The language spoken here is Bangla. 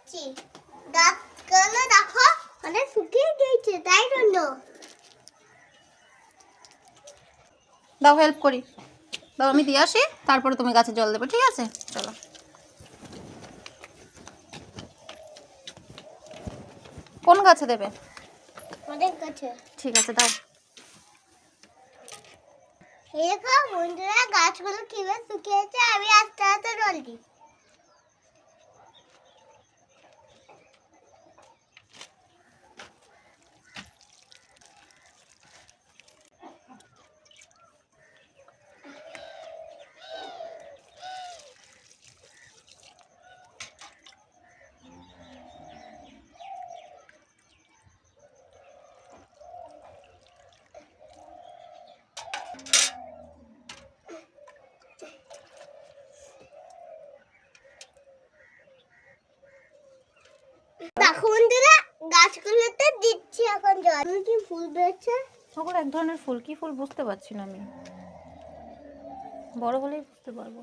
দিচ্ছি। গাছগুলো দেখো মানে শুকিয়ে গেছে, তাই জন্য। দাও হেল্প করি, দাও আমি দিয়ে আসি, তারপরে তুমি গাছে জল দেবে, ঠিক আছে? চলো। কোন গাছে দেবে? অনেক গাছে। ঠিক আছে, দাও। এই দেখো বন্ধুরা, গাছগুলো কিভাবে শুকিয়েছে। আমি আস্তে আস্তে জল দিই। দেখো বন্ধুরা, গাছগুলোতে দিচ্ছি এখন জল। কি ফুল বেরোচ্ছে? ওগুলো এক ধরনের ফুল, কি ফুল বুঝতে পারছি না আমি, বড় হলেই বুঝতে পারবো।